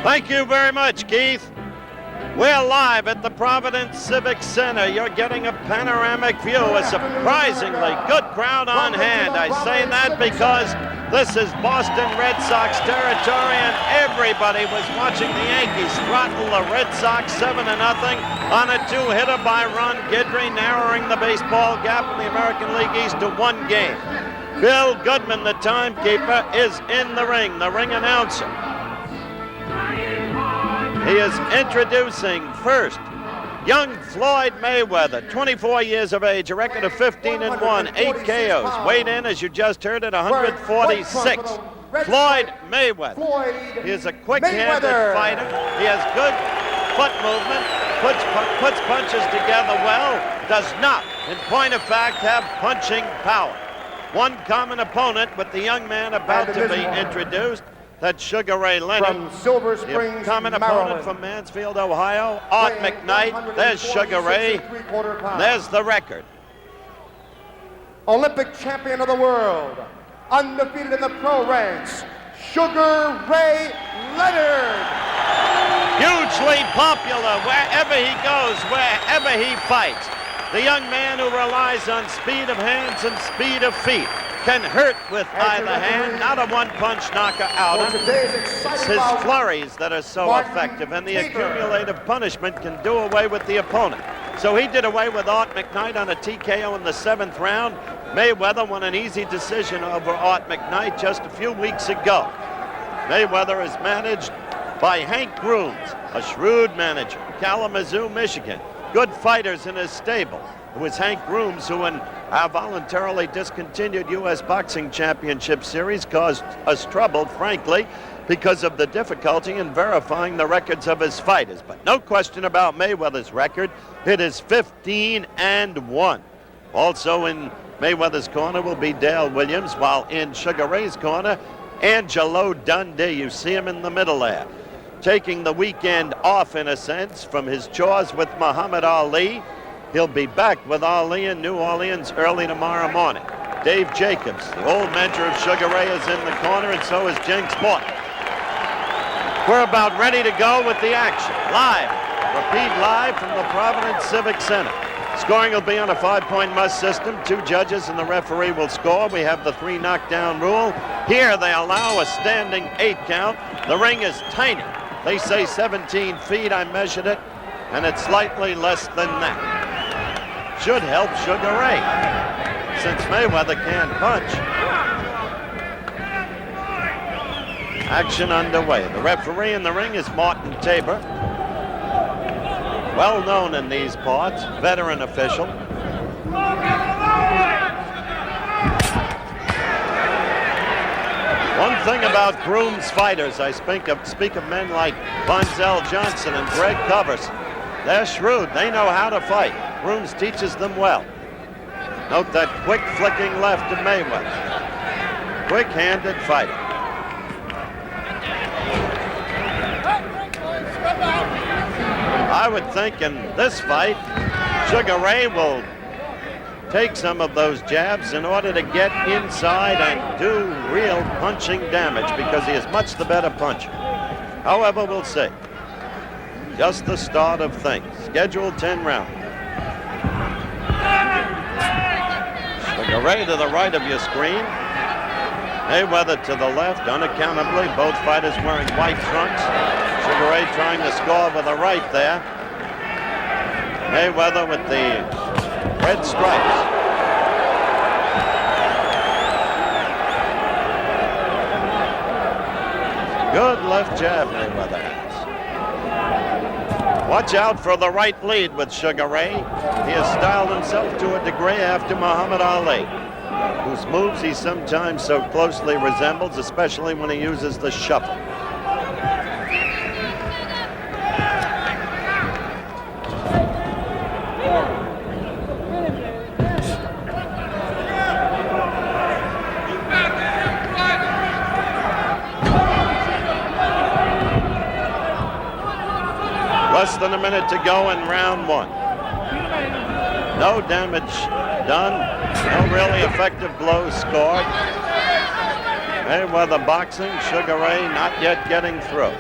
Thank you very much, Keith. We're live at the Providence Civic Center. You're getting a panoramic view, a surprisingly good crowd on hand. I say that because this is Boston Red Sox territory, and everybody was watching the Yankees throttle the Red Sox 7-0 on a 2-hitter by Ron Guidry, narrowing the baseball gap in the American League East to 1 game. Bill Goodman, the timekeeper, is in the ring announcer. He is introducing first young Floyd Mayweather, 24 years of age, a record of 15-1, 8 KOs, weighed in, as you just heard, at 146. Floyd Mayweather. He is a quick-handed fighter. He has good foot movement, puts punches together well, does not, in point of fact, have punching power. One common opponent with the young man about to be introduced. That's Sugar Ray Leonard. From Silver Springs, common Maryland. opponent from Mansfield, Ohio, Art McKnight. There's Sugar Ray. There's the record. Olympic champion of the world, undefeated in the pro ranks, Sugar Ray Leonard. Hugely popular wherever he goes, wherever he fights. The young man who relies on speed of hands and speed of feet. Can hurt with either hand, not a one-punch knocker out. It's his flurries that are so effective, and the accumulative punishment can do away with the opponent. So he did away with Art McKnight on a TKO in the 7th round. Mayweather won an easy decision over Art McKnight just a few weeks ago. Mayweather is managed by Hank Grooms, a shrewd manager, Kalamazoo, Michigan. Good fighters in his stable. It was Hank Grooms who, in our voluntarily discontinued U.S. Boxing Championship Series, caused us trouble, frankly, because of the difficulty in verifying the records of his fighters. But no question about Mayweather's record. It is 15-1. Also in Mayweather's corner will be Dale Williams, while in Sugar Ray's corner, Angelo Dundee. You see him in the middle there, taking the weekend off, in a sense, from his chores with Muhammad Ali. He'll be back with Ali in New Orleans early tomorrow morning. Dave Jacobs, the old mentor of Sugar Ray, is in the corner, and so is Jenks Morton. We're about ready to go with the action. Live, repeat live from the Providence Civic Center. Scoring will be on a 5-point must system. 2 judges and the referee will score. We have the 3 knockdown rule. Here they allow a standing 8 count. The ring is tiny. They say 17 feet. I measured it, and it's slightly less than that. Should help Sugar Ray, since Mayweather can't punch. Action underway. The referee in the ring is Martin Tabor, well known in these parts, veteran official. One thing about Grooms fighters, I speak of men like Bonzel Johnson and Greg Covers. They're shrewd. They know how to fight. Grooms teaches them well. Note that quick flicking left of Mayweather. Quick-handed fighter. I would think in this fight, Sugar Ray will take some of those jabs in order to get inside and do real punching damage, because he is much the better puncher. However, we'll see. Just the start of things. Scheduled 10 rounds. Sugar Ray to the right of your screen. Mayweather to the left, unaccountably. Both fighters wearing white trunks. Sugar Ray trying to score with a right there. Mayweather with the red stripes. Good left jab Mayweather has. Watch out for the right lead with Sugar Ray. He has styled himself to a degree after Muhammad Ali, whose moves he sometimes so closely resembles, especially when he uses the shuffle. Less than a minute to go in round 1. No damage done. No really effective blows scored. Mayweather boxing. Sugar Ray not yet getting through.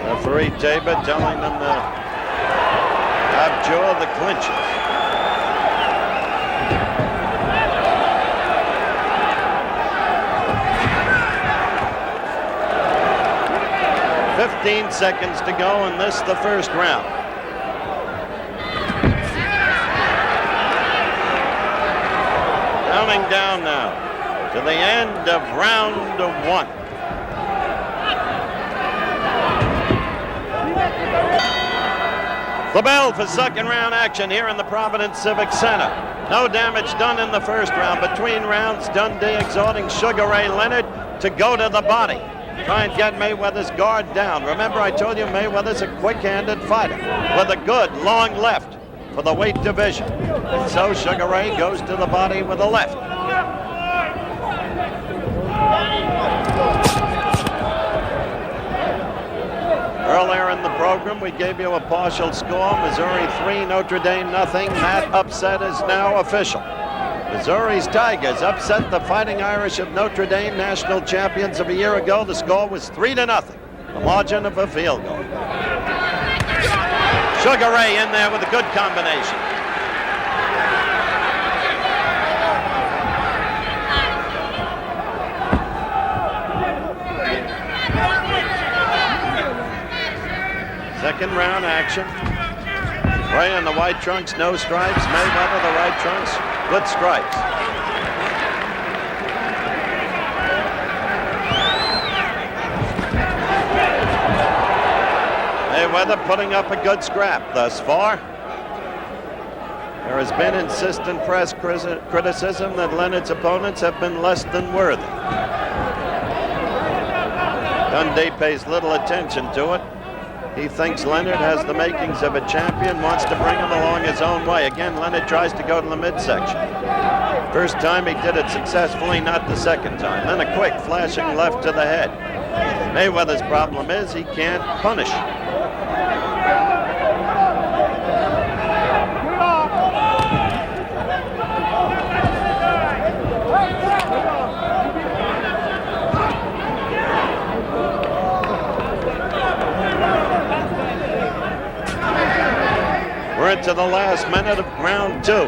Referee Tabor telling them to abjure the clinches. "15 seconds to go in this, the first round." Counting down now to the end of round 1. The bell for second round action here in the Providence Civic Center. No damage done in the first round. Between rounds, Dundee exhorting Sugar Ray Leonard to go to the body. Try and get Mayweather's guard down. Remember, I told you Mayweather's a quick-handed fighter with a good long left for the weight division. And so Sugar Ray goes to the body with a left. Earlier in the program, we gave you a partial score. Missouri 3, Notre Dame nothing. That upset is now official. Missouri's Tigers upset the Fighting Irish of Notre Dame, national champions of a year ago. The score was 3-0, the margin of a field goal. Sugar Ray in there with a good combination. Second round action. Ray in the white trunks, no stripes. Mayweather, the white trunks, with stripes. Mayweather putting up a good scrap thus far. There has been insistent press criticism that Leonard's opponents have been less than worthy. Dundee pays little attention to it. He thinks Leonard has the makings of a champion, wants to bring him along his own way. Again, Leonard tries to go to the midsection. First time he did it successfully, not the second time. Then a quick flashing left to the head. Mayweather's problem is he can't punish. We're into the last minute of round 2. So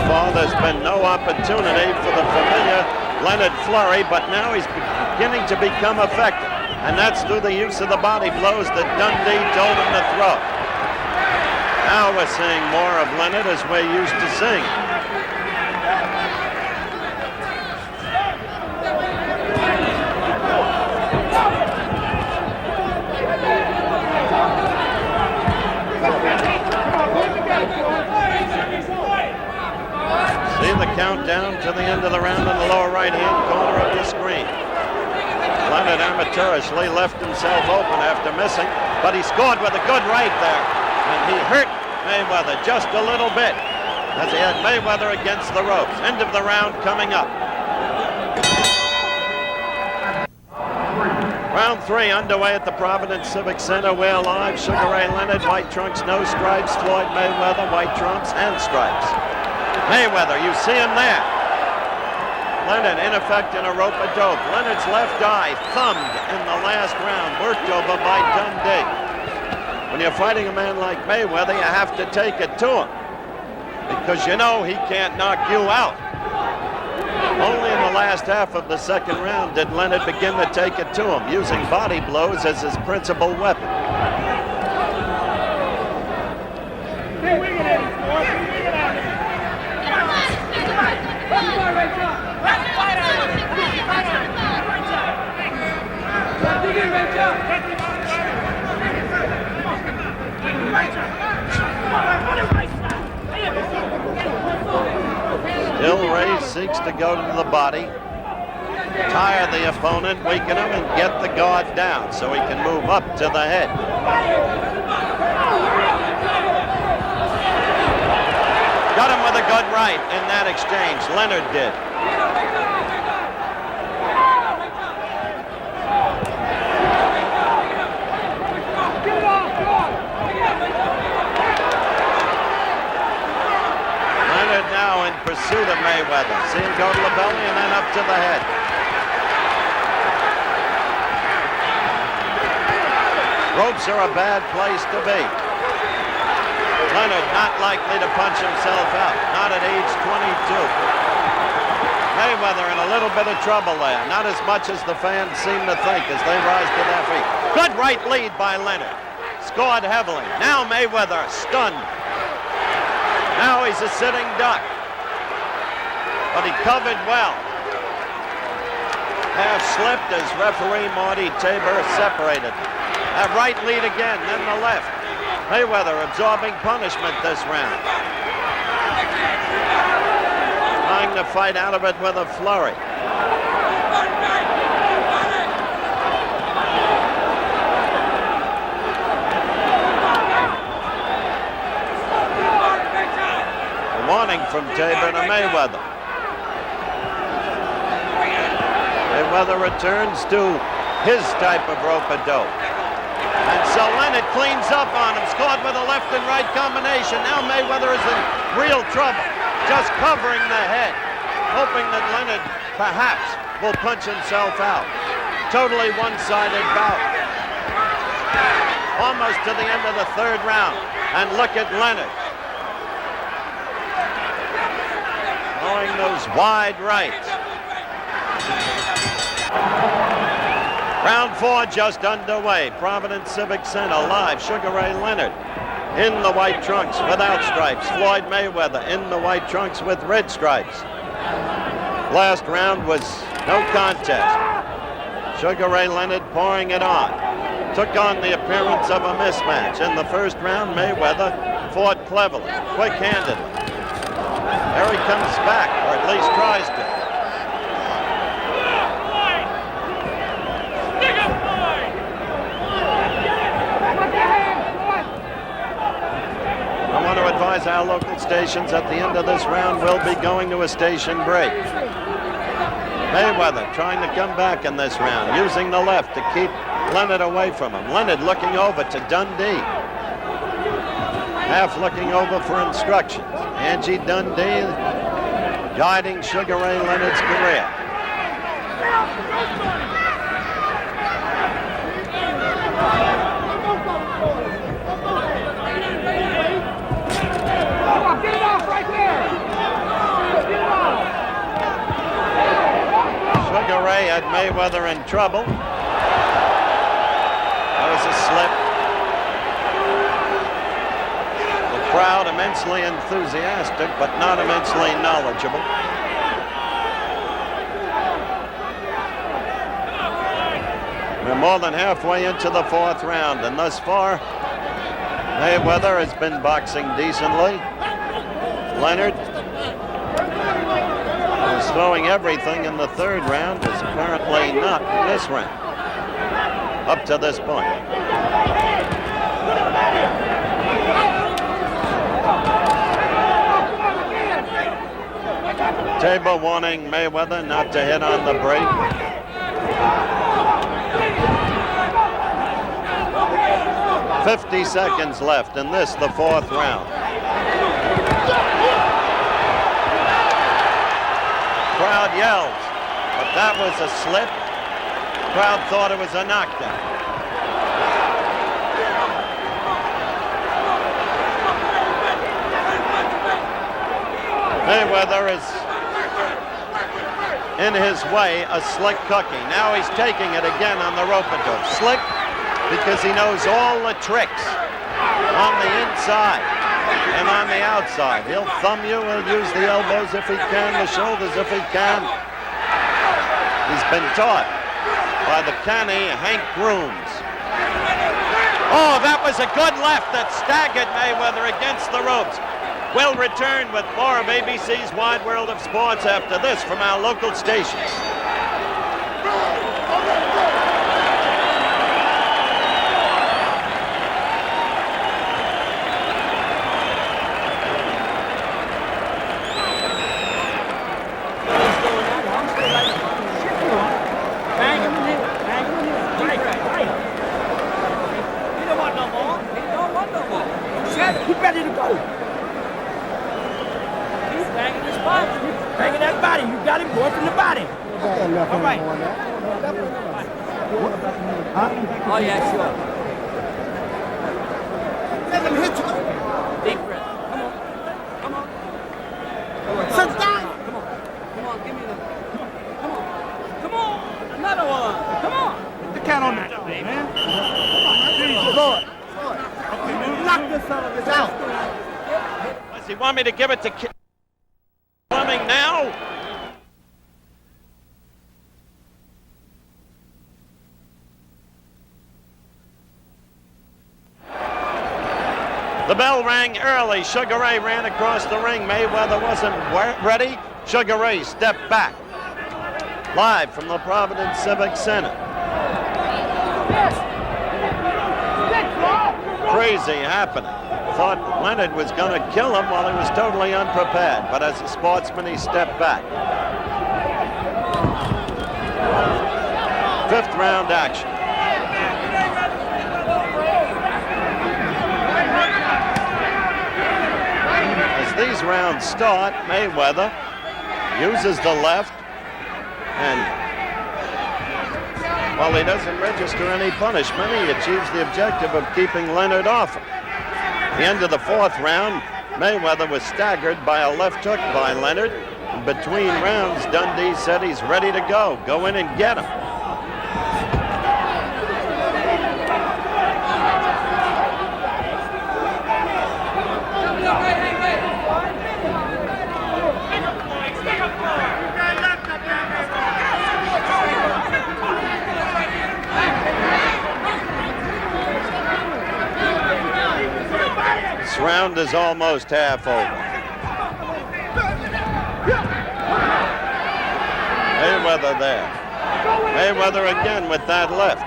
far, there's been no opportunity for the familiar Leonard flurry, but now he's beginning to become effective. And that's through the use of the body blows that Dundee told him to throw. Now we're seeing more of Leonard as we're used to seeing. See the countdown to the end of the round in the lower right-hand corner of the screen. Leonard amateurishly left himself open after missing, but he scored with a good right there, and he hurt Mayweather just a little bit as he had Mayweather against the ropes. End of the round coming up. Round 3 underway at the Providence Civic Center. We're live. Sugar Ray Leonard, white trunks, no stripes. Floyd Mayweather, white trunks and stripes. Mayweather, you see him there. Leonard in effect in a rope-a-dope. Leonard's left eye thumbed in the last round, worked over by Dundee. When you're fighting a man like Mayweather, you have to take it to him because you know he can't knock you out. Only in the last half of the second round did Leonard begin to take it to him, using body blows as his principal weapon. Still Ray seeks to go to the body, tire the opponent, weaken him, and get the guard down so he can move up to the head. Got him with a good right in that exchange. Leonard did. the head. Ropes are a bad place to be. Leonard not likely to punch himself out, not at age 22. Mayweather in a little bit of trouble there, not as much as the fans seem to think as they rise to their feet. Good right lead by Leonard. Scored heavily. Now Mayweather stunned. Now he's a sitting duck. But he covered well. Half slipped as referee Marty Tabor separated. That right lead again, then the left. Mayweather absorbing punishment this round. Trying to fight out of it with a flurry. A warning from Tabor to Mayweather. Mayweather returns to his type of rope-a-dope. And so Leonard cleans up on him, scored with a left and right combination. Now Mayweather is in real trouble, just covering the head, hoping that Leonard perhaps will punch himself out. Totally one-sided bout. Almost to the end of the third round. And look at Leonard. Throwing those wide rights. Round 4 just underway. Providence Civic Center live. Sugar Ray Leonard in the white trunks without stripes. Floyd Mayweather in the white trunks with red stripes. Last round was no contest. Sugar Ray Leonard pouring it on. Took on the appearance of a mismatch. In the first round, Mayweather fought cleverly, quick-handedly. There he comes back, or at least tries to. I want to advise our local stations at the end of this round we'll be going to a station break. Mayweather trying to come back in this round, using the left to keep Leonard away from him. Leonard looking over to Dundee. Half looking over for instructions. Angie Dundee guiding Sugar Ray Leonard's career. Sugar Ray had Mayweather in trouble. That was a slip. The crowd immensely enthusiastic, but not immensely knowledgeable. We're more than halfway into the fourth round, and thus far, Mayweather has been boxing decently. Leonard was throwing everything in the third round, is apparently not in this round, up to this point. Tabor warning Mayweather not to hit on the break. "50 seconds left in this, the fourth round. Crowd yells, but that was a slip. Crowd thought it was a knockdown. Mayweather is in his way a slick cookie. Now he's taking it again on the rope-a-dope. Slick because he knows all the tricks on the inside and on the outside. He'll thumb you, he'll use the elbows if he can, the shoulders if he can. He's been taught by the canny Hank Grooms. Oh, that was a good left that staggered Mayweather against the ropes. We'll return with more of ABC's Wide World of Sports after this from our local stations. He's ready to go. He's banging his body. He's banging that body. You got him going from the body. got left hand right. on that. Oh, yeah, sure. Let him hit you. Deep breath. Come on. Sit down. Come on, give me the. Come on. Another one. Come on. The cat on that, man. Lord. Knock this son of a bitch out. Does he want me to give it to Fleming now? The bell rang early. Sugar Ray ran across the ring. Mayweather wasn't ready. Sugar Ray stepped back. Live from the Providence Civic Center. Crazy happening. Thought Leonard was going to kill him while he was totally unprepared, but as a sportsman, he stepped back. Fifth round action. As these rounds start, Mayweather uses the left, and while he doesn't register any punishment, he achieves the objective of keeping Leonard off him. At the end of the fourth round, Mayweather was staggered by a left hook by Leonard. And between rounds, Dundee said he's ready to go. Go in and get him. This round is almost half over. Mayweather there. Mayweather again with that left.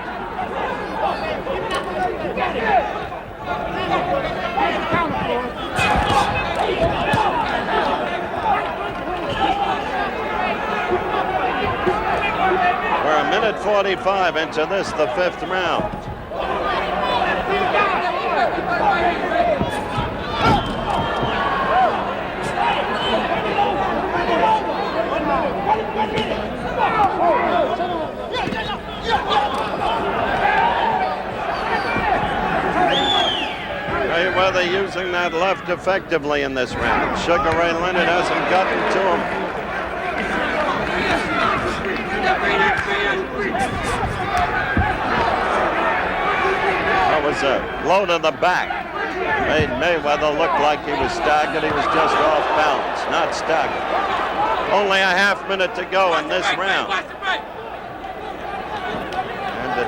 We're a minute 45 into this, the fifth round. Mayweather using that left effectively in this round. Sugar Ray Leonard hasn't gotten to him. That was a blow to the back. Made Mayweather look like he was staggered. He was just off balance, not staggered. Only a half minute to go in this round. And a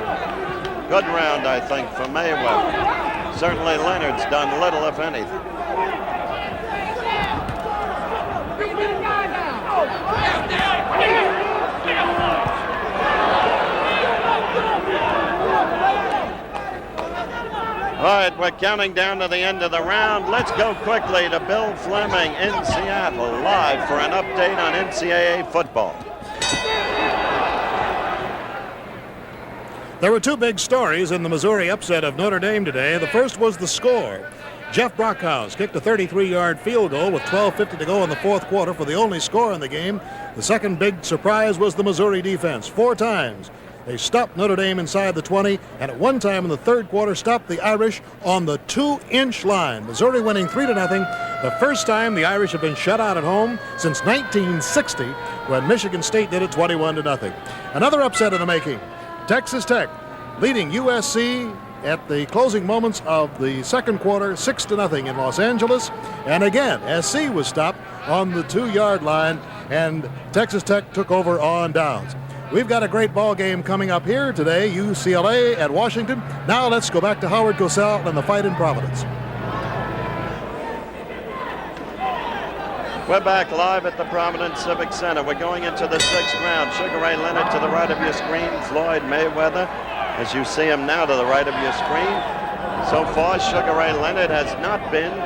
good round, I think, for Mayweather. Certainly Leonard's done little, if anything. All right, we're counting down to the end of the round. Let's go quickly to Bill Fleming in Seattle, live for an update on NCAA football. There were two big stories in the Missouri upset of Notre Dame today. The first was the score. Jeff Brockhouse kicked a 33-yard field goal with 12:50 to go in the fourth quarter for the only score in the game. The second big surprise was the Missouri defense. 4 times they stopped Notre Dame inside the 20, and at one time in the third quarter stopped the Irish on the 2-inch line. Missouri winning 3-0, the first time the Irish have been shut out at home since 1960 when Michigan State did it 21-0. Another upset in the making. Texas Tech leading USC at the closing moments of the second quarter 6-0 in Los Angeles. And again, SC was stopped on the 2-yard line, and Texas Tech took over on downs. We've got a great ball game coming up here today, UCLA at Washington. Now let's go back to Howard Cosell and the fight in Providence. We're back live at the Providence Civic Center. We're going into the sixth round. Sugar Ray Leonard to the right of your screen. Floyd Mayweather, as you see him now, to the right of your screen. So far, Sugar Ray Leonard has not been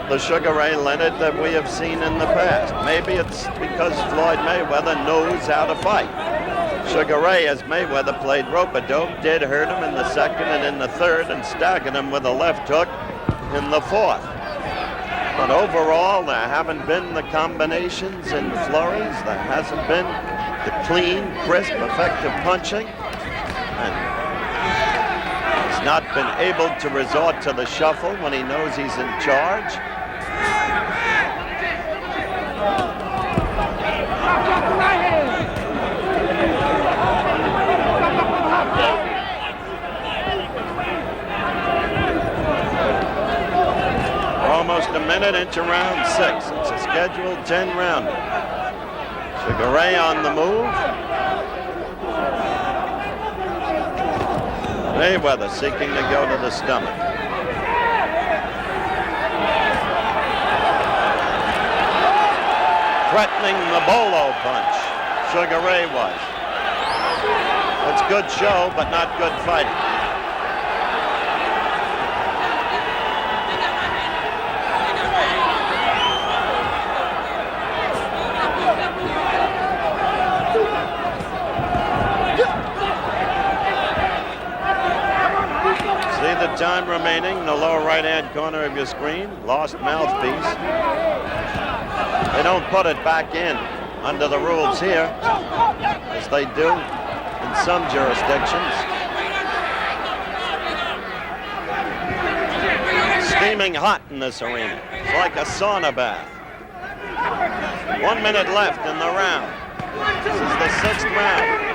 the Sugar Ray Leonard that we have seen in the past. Maybe it's because Floyd Mayweather knows how to fight. Sugar Ray, as Mayweather played rope-a-dope, did hurt him in the second and in the third and staggered him with a left hook in the fourth. But overall, there haven't been the combinations and flurries. There hasn't been the clean, crisp, effective punching. And he's not been able to resort to the shuffle when he knows he's in charge. Almost a minute into round 6. It's a scheduled 10-rounder. Sugar Ray on the move. Mayweather seeking to go to the stomach. Threatening the bolo punch. Sugar Ray was. That's good show, but not good fighting. The time remaining in the lower right-hand corner of your screen. Lost mouthpiece. They don't put it back in under the rules here, as they do in some jurisdictions. Steaming hot in this arena. It's like a sauna bath. 1 minute left in the round. This is the 6th round.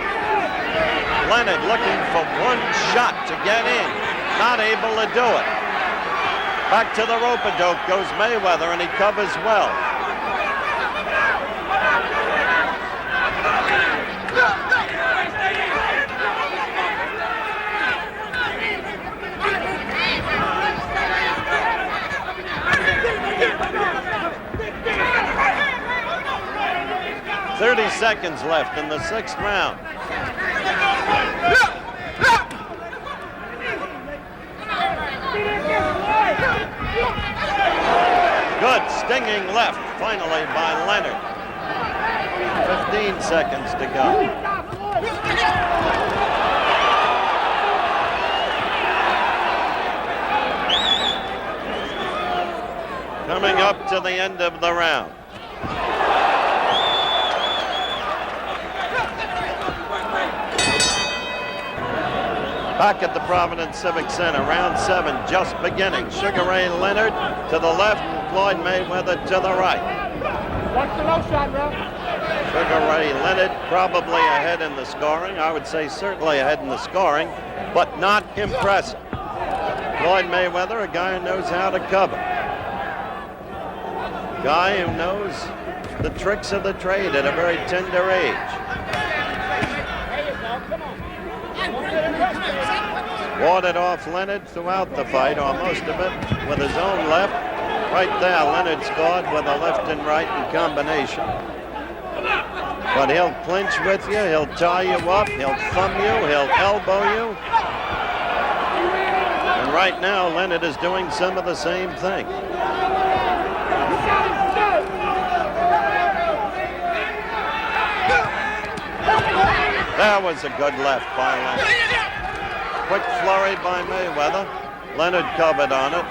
Leonard looking for one shot to get in. Not able to do it. Back to the rope-a-dope goes Mayweather, and he covers well. "30 seconds left in the 6th round. Good stinging left, finally, by Leonard. 15 seconds to go. Coming up to the end of the round. Back at the Providence Civic Center, round 7 just beginning. Sugar Ray Leonard to the left, Floyd Mayweather to the right. Watch the low shot, bro. Sugar Ray Leonard probably ahead in the scoring. I would say certainly ahead in the scoring, but not impressive. Floyd Mayweather, a guy who knows how to cover. Guy who knows the tricks of the trade at a very tender age. Warded off Leonard throughout the fight, or most of it, with his own left. Right there, Leonard scored with a left and right in combination. But he'll clinch with you, he'll tie you up, he'll thumb you, he'll elbow you. And right now, Leonard is doing some of the same thing. That was a good left by Leonard. Quick flurry by Mayweather. Leonard covered on it.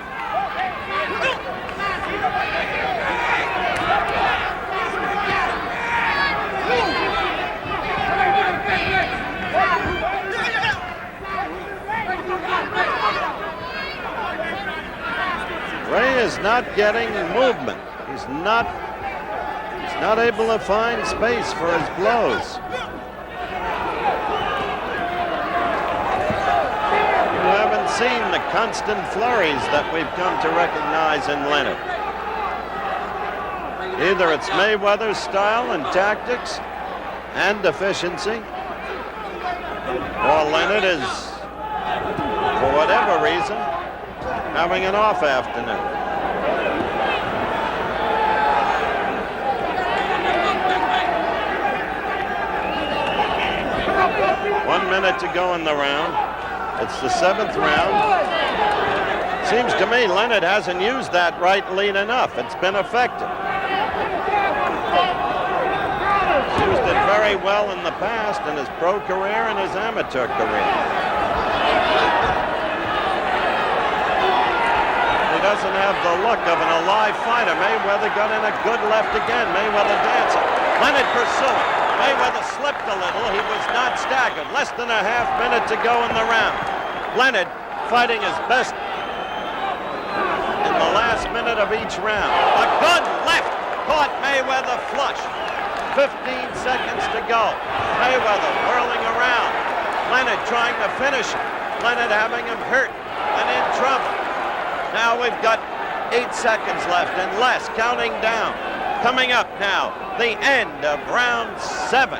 Ray is not getting movement. He's not able to find space for his blows. You haven't seen the constant flurries that we've come to recognize in Leonard. Either it's Mayweather's style and tactics and efficiency, or Leonard is, for whatever reason, having an off afternoon. One minute to go in the round. It's the 7th round. Seems to me Leonard hasn't used that right lead enough. It's been effective. He's used it very well in the past in his pro career and his amateur career. He doesn't have the look of an alive fighter. Mayweather got in a good left again. Mayweather dancing. Leonard pursuing. Mayweather slipped a little. He was not staggered. Less than a half minute to go in the round. Leonard fighting his best in the last minute of each round. A good left caught Mayweather flush. 15 seconds to go. Mayweather whirling around. Leonard trying to finish him. Leonard having him hurt and in trouble. Now we've got 8 seconds left and less, counting down. Coming up now, the end of round 7.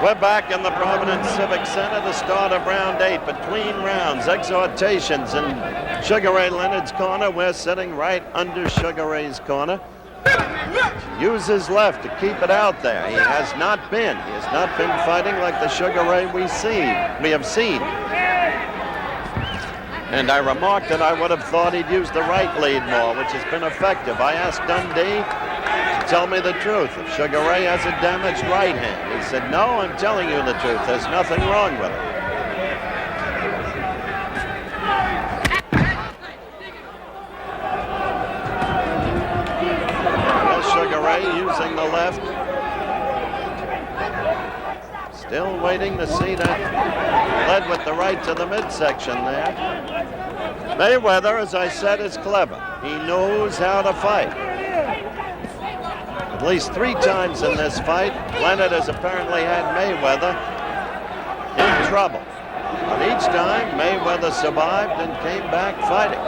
We're back in the Providence Civic Center, the start of round 8. Between rounds, exhortations in Sugar Ray Leonard's corner. We're sitting right under Sugar Ray's corner. Use his left to keep it out there. He has not been fighting like the Sugar Ray we have seen. And I remarked that I would have thought he'd use the right lead more, which has been effective. I asked Dundee to tell me the truth. If Sugar Ray has a damaged right hand. He said, no, I'm telling you the truth. There's nothing wrong with it. Sugar Ray using the left. Still waiting to see that. Led with the right to the midsection there. Mayweather, as I said, is clever. He knows how to fight. At least 3 times in this fight, Leonard has apparently had Mayweather in trouble. But each time, Mayweather survived and came back fighting,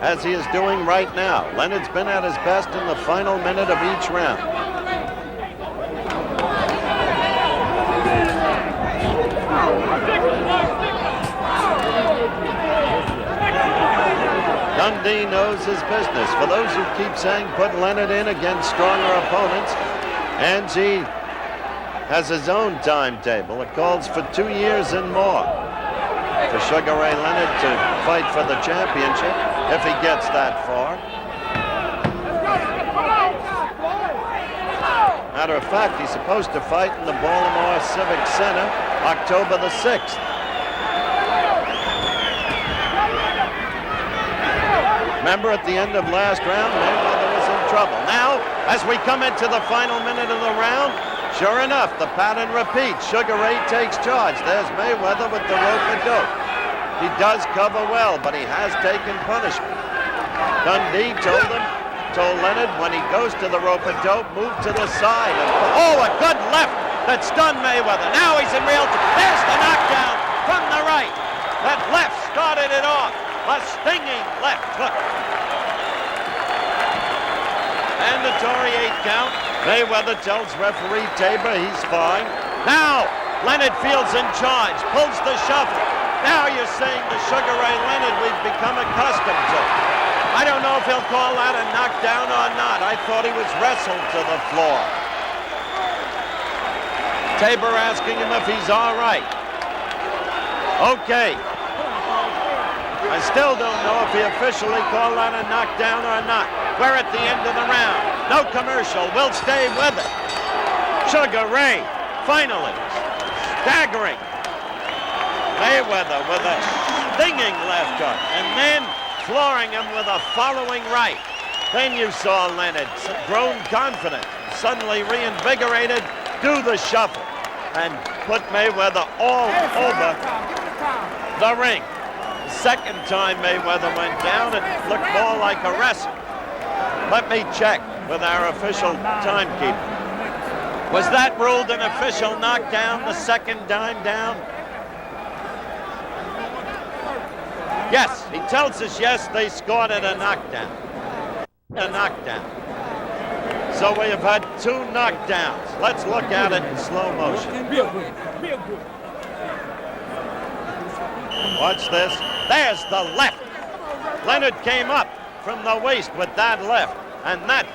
as he is doing right now. Leonard's been at his best in the final minute of each round. Dundee knows his business. For those who keep saying put Leonard in against stronger opponents, Angie has his own timetable. It calls for 2 years and more for Sugar Ray Leonard to fight for the championship, if he gets that far. Matter of fact, he's supposed to fight in the Baltimore Civic Center October the 6th. Remember, at the end of last round, Mayweather was in trouble. Now, as we come into the final minute of the round, sure enough, the pattern repeats. Sugar Ray takes charge. There's Mayweather with the rope-a-dope. He does cover well, but he has taken punishment. Dundee told Leonard, when he goes to the rope-a-dope, move to the side. Oh, a good left that stunned Mayweather. Now he's in real trouble. There's the knockdown from the right. That left started it off. A stinging left hook. Mandatory 8 count. Mayweather tells referee Tabor he's fine. Now, Leonard feels in charge, pulls the shuffle. Now you're saying the Sugar Ray Leonard we've become accustomed to. I don't know if he'll call that a knockdown or not. I thought he was wrestled to the floor. Tabor asking him if he's all right. Okay. I still don't know if he officially called that a knockdown or not. We're at the end of the round. No commercial. We'll stay with it. Sugar Ray finally staggering Mayweather with a stinging left hook, and then flooring him with a following right. Then you saw Leonard, grown confident, suddenly reinvigorated, do the shuffle, and put Mayweather all over the ring. The second time Mayweather went down, it looked more like a wrestle. Let me check with our official timekeeper. Was that ruled an official knockdown, the second time down? Yes, he tells us yes, they scored it a knockdown. A knockdown. So we have had 2 knockdowns. Let's look at it in slow motion. Real good. Real good. Watch this. There's the left. Leonard came up from the waist with that left, and that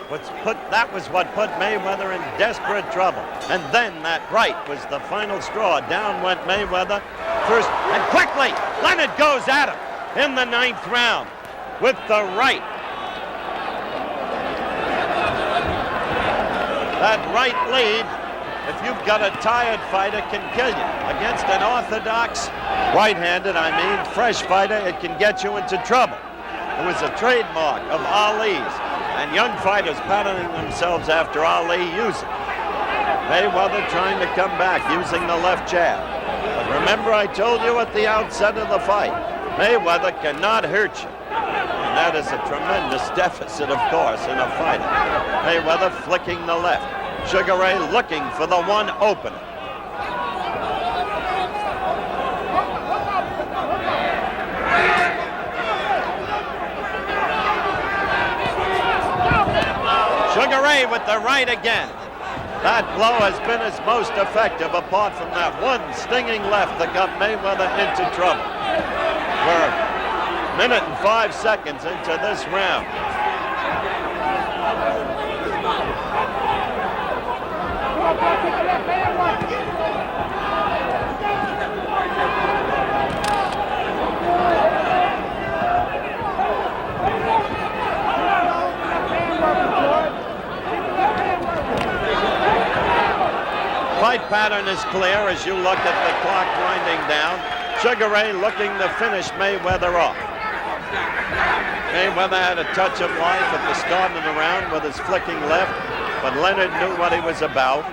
was what put Mayweather in desperate trouble. And then that right was the final straw. Down went Mayweather first, and quickly Leonard goes at him in the 9th round with the right. That right lead, if you've got a tired fighter, can kill you. Against an orthodox, right-handed, fresh fighter, it can get you into trouble. It was a trademark of Ali's. And young fighters patterning themselves after Ali using. Mayweather trying to come back using the left jab. But remember, I told you at the outset of the fight, Mayweather cannot hurt you. And that is a tremendous deficit, of course, in a fighter. Mayweather flicking the left. Sugar Ray looking for the one opener. Sugar Ray with the right again. That blow has been his most effective, apart from that one stinging left that got Mayweather into trouble. We're a minute and 5 seconds into this round. Fight pattern is clear as you look at the clock winding down. Sugar Ray looking to finish Mayweather off. Mayweather had a touch of life at the start of the round with his flicking left, but Leonard knew what he was about.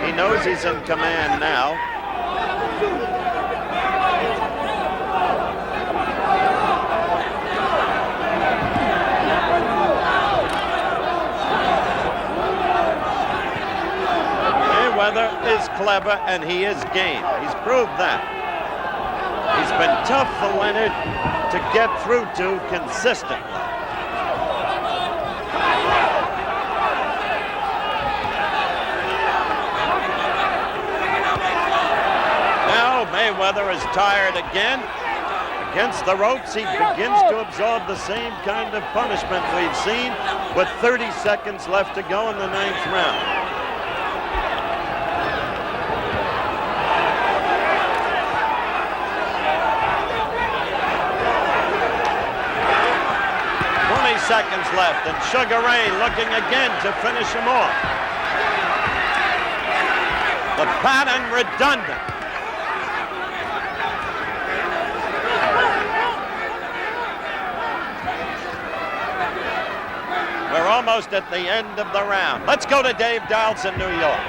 He knows he's in command now. Mayweather is clever and he is game. He's proved that. He's been tough for Leonard to get through to consistently. Now Mayweather is tired again. Against the ropes, he begins to absorb the same kind of punishment we've seen with 30 seconds left to go in the 9th round. Seconds left, and Sugar Ray looking again to finish him off. The pattern redundant. We're almost at the end of the round. Let's go to Dave Dials in New York.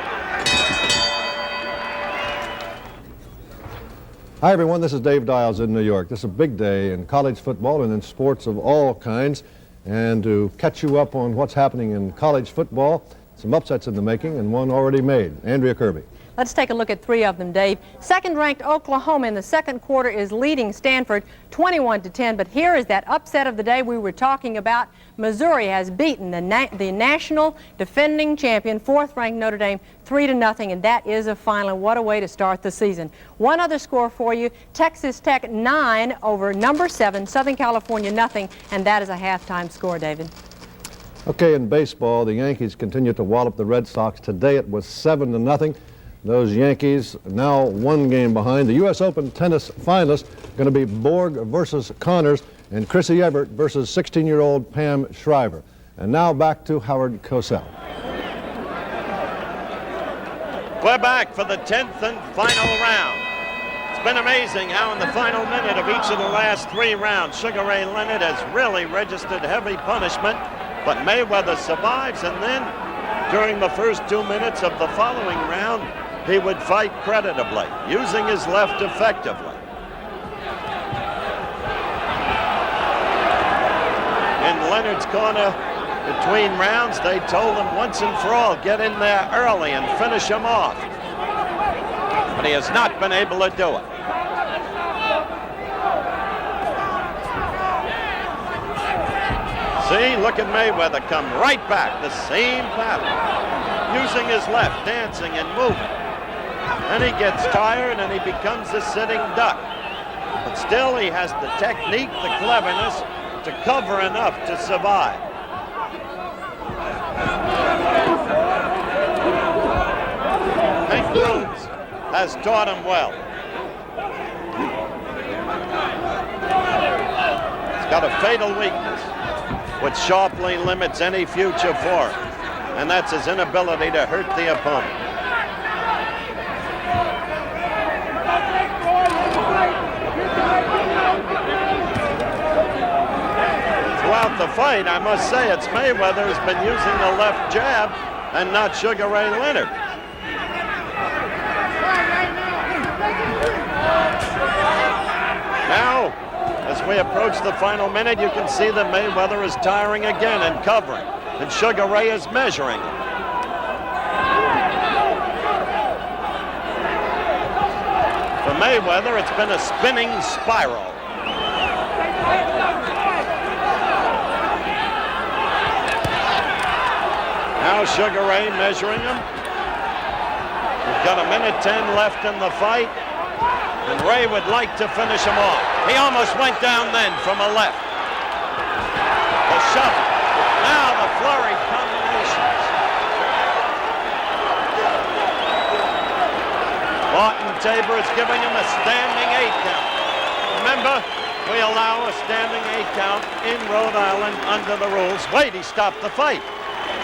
Hi everyone, this is Dave Dials in New York. This is a big day in college football and in sports of all kinds. And to catch you up on what's happening in college football, some upsets in the making and one already made. Andrea Kirby. Let's take a look at 3 of them, Dave. Second-ranked Oklahoma in the second quarter is leading Stanford 21-10, but here is that upset of the day we were talking about. Missouri has beaten the national defending champion, 4th-ranked Notre Dame, 3-0, and that is a final. What a way to start the season. One other score for you, Texas Tech 9 over number 7, Southern California nothing, and that is a halftime score, David. Okay, in baseball, the Yankees continue to wallop the Red Sox. Today it was 7-0. Those Yankees now 1 game behind. The U.S. Open tennis finalists going to be Borg versus Connors and Chrissy Everett versus 16-year-old Pam Shriver. And now back to Howard Cosell. We're back for the 10th and final round. It's been amazing how in the final minute of each of the last 3 rounds, Sugar Ray Leonard has really registered heavy punishment, but Mayweather survives, and then during the first 2 minutes of the following round, he would fight creditably, using his left effectively. In Leonard's corner, between rounds, they told him once and for all, get in there early and finish him off. But he has not been able to do it. See, look at Mayweather come right back, the same pattern, using his left, dancing and moving. Then he gets tired and he becomes a sitting duck. But still he has the technique, the cleverness to cover enough to survive. Hank Cruz has taught him well. He's got a fatal weakness which sharply limits any future for him, and that's his inability to hurt the opponent. throughout the fight, I must say it's Mayweather who's been using the left jab and not Sugar Ray Leonard. Now, as we approach the final minute, you can see that Mayweather is tiring again and covering, and Sugar Ray is measuring. For Mayweather, it's been a spinning spiral. Now Sugar Ray measuring him. We've got 1:10 left in the fight, and Ray would like to finish him off. He almost went down then from a left. The shove. Now the flurry combinations. Martin Tabor is giving him a standing 8 count. Remember, we allow a standing 8 count in Rhode Island under the rules. Wait, he stopped the fight.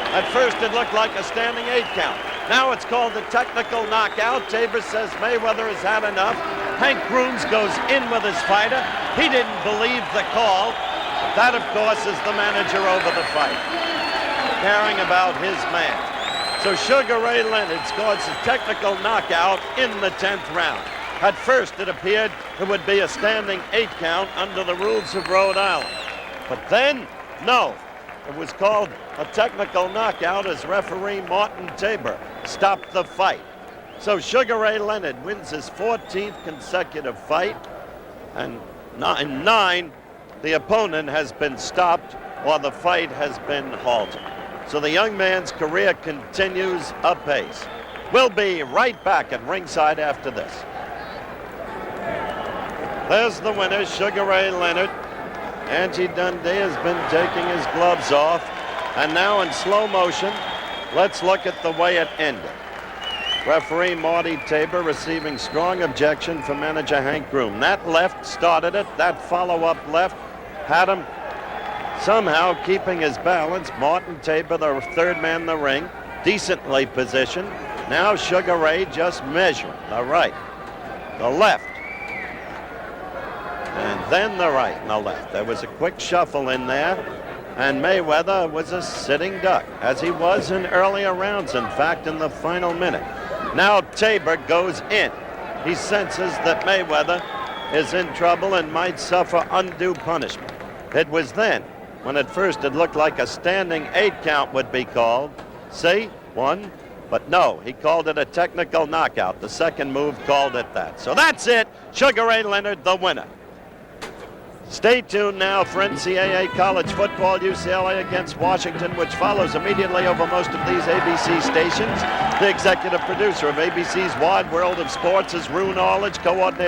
At first it looked like a standing 8 count. Now it's called a technical knockout. Tabor says Mayweather has had enough. Hank Grooms goes in with his fighter. He didn't believe the call. That, of course, is the manager over the fight, caring about his man. So Sugar Ray Leonard scores a technical knockout in the 10th round. At first it appeared it would be a standing 8 count under the rules of Rhode Island. But then, no. It was called a technical knockout as referee Martin Tabor stopped the fight. So Sugar Ray Leonard wins his 14th consecutive fight, and in 9, the opponent has been stopped or the fight has been halted. So the young man's career continues apace. We'll be right back at ringside after this. There's the winner, Sugar Ray Leonard. Angie Dundee has been taking his gloves off, and now in slow motion, let's look at the way it ended. Referee Marty Tabor receiving strong objection from manager Hank Groom. That left started it. That follow-up left had him somehow keeping his balance. Martin Tabor, the third man in the ring, decently positioned. Now Sugar Ray just measuring the right, the left, and then the right and the left. There was a quick shuffle in there, and Mayweather was a sitting duck, as he was in earlier rounds, in fact, in the final minute. Now Tabor goes in. He senses that Mayweather is in trouble and might suffer undue punishment. It was then, when at first it looked like a standing 8 count would be called. See, 1, but no, he called it a technical knockout. The second move called it that. So that's it. Sugar Ray Leonard, the winner. Stay tuned now for NCAA college football, UCLA against Washington, which follows immediately over most of these ABC stations. The executive producer of ABC's Wide World of Sports is Rue Norledge, coordinating